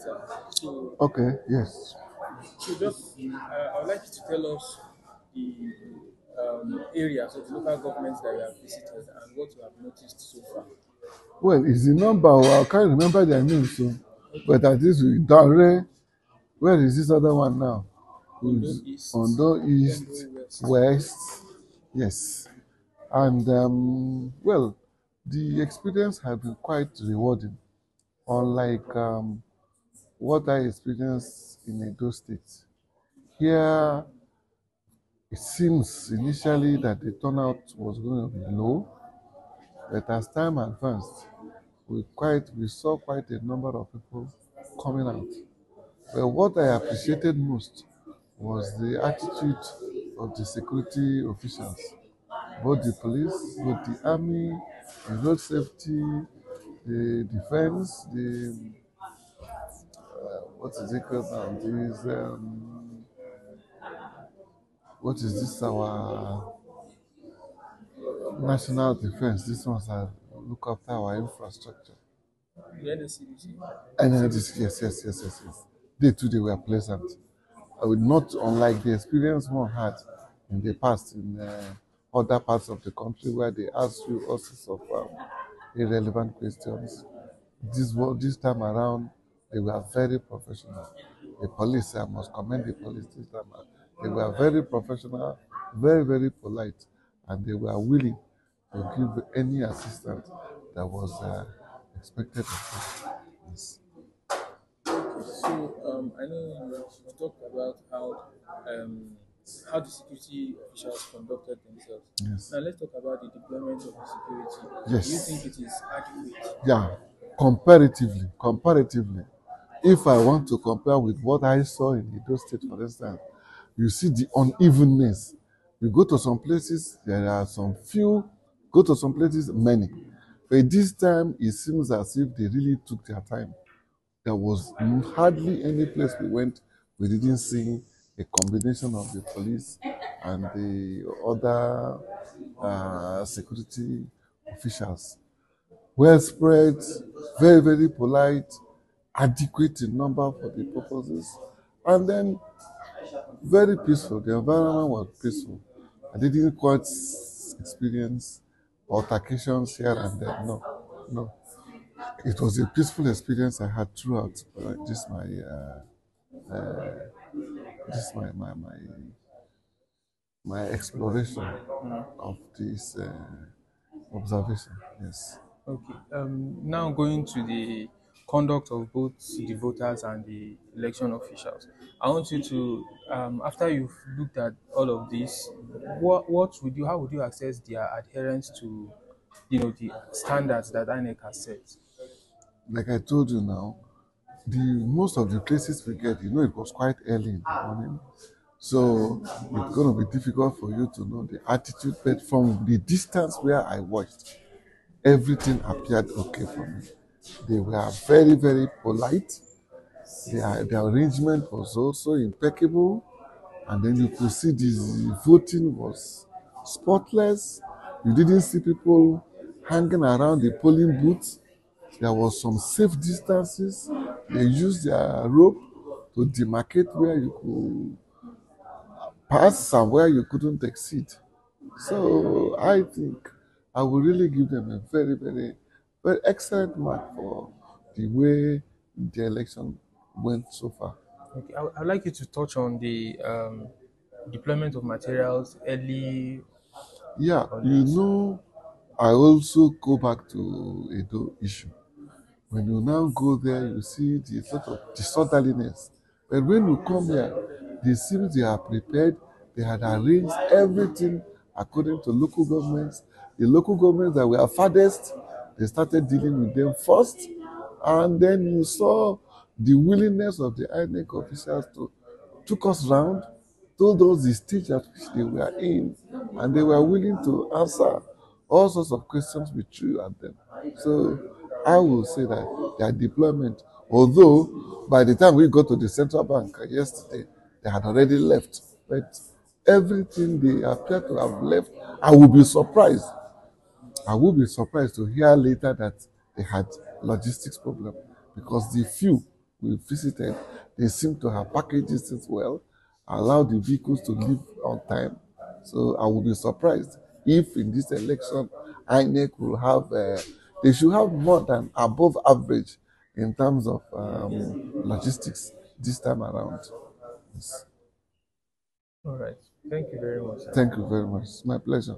sir. So, Okay, yes. I would like you to tell us the areas of the local governments that you have visited and what you have noticed so far. Well, it's the number. I can't remember their names, so. But at least we Dare. Where is this other one now? Ondo Who's East, Ondo East, Ondo West. West. Yes. And, well, the experience has been quite rewarding. Unlike what I experienced in Edo State. Here, it seems initially that the turnout was going to be low, but as time advanced, we saw quite a number of people coming out. But what I appreciated most was the attitude of the security officials, both the police, both the army, the road safety, the defense, the what is it called now? These, what is this? Our national defense. This ones are look after our infrastructure. The NSCDC. And yes. They too, they were pleasant. I would not unlike the experience one had in the past in other parts of the country where they ask you all sorts of irrelevant questions. This time around, they were very professional. The police, I must commend the police this time. They were very professional, very polite, and they were willing to give any assistance that was expected of them. Yes. So I know you talked about how the security officials conducted themselves. Yes. Now let's talk about the deployment of the security. Do you think Yes. it is adequate? Yeah. Comparatively, if I want to compare with what I saw in Edo State, for instance, you see the unevenness. You go to some places, there are some few. Go to some places, many. But this time, it seems as if they really took their time. There was hardly any place we went we didn't see a combination of the police and the other security officials. Well spread, very polite, adequate in number for the purposes, and then very peaceful. The environment was peaceful. I didn't quite experience altercations here and there. No, no. It was a peaceful experience I had throughout this my exploration of this observation. Yes. Okay. Now going to the conduct of both the voters and the election officials. I want you to, after you've looked at all of this, how would you assess their adherence to, the standards that INEC has set? Like I told you now, the most of the places we get, it was quite early in the morning. So it's going to be difficult for you to know the attitude. But from the distance where I watched, everything appeared okay for me. They were very polite. The arrangement was also impeccable. And then you could see the voting was spotless. You didn't see people hanging around the polling booth. There was some safe distances. They used their rope to demarcate where you could pass and where you couldn't exceed. So I think I will really give them a very excellent mark for the way the election went so far. Okay. I'd like you to touch on the deployment of materials early Yeah, on this. I also go back to Edo issue. When you now go there, you see the sort of disorderliness. But when you come here, they seem they are prepared. They had arranged everything according to local governments. The local governments that were farthest, they started dealing with them first. And then you saw the willingness of the INEC officials to took us round, told us the stage at which they were in, and they were willing to answer all sorts of questions we threw at them. So I will say that their deployment, although by the time we got to the central bank yesterday, they had already left. But everything they appear to have left, I will be surprised. I will be surprised to hear later that they had logistics problem because the few we visited, they seem to have packaged it well, allow the vehicles to leave on time. So I will be surprised if in this election, INEC will have, they should have more than above average in terms of logistics this time around. Yes. All right. Thank you very much, sir. Thank you very much. It's my pleasure.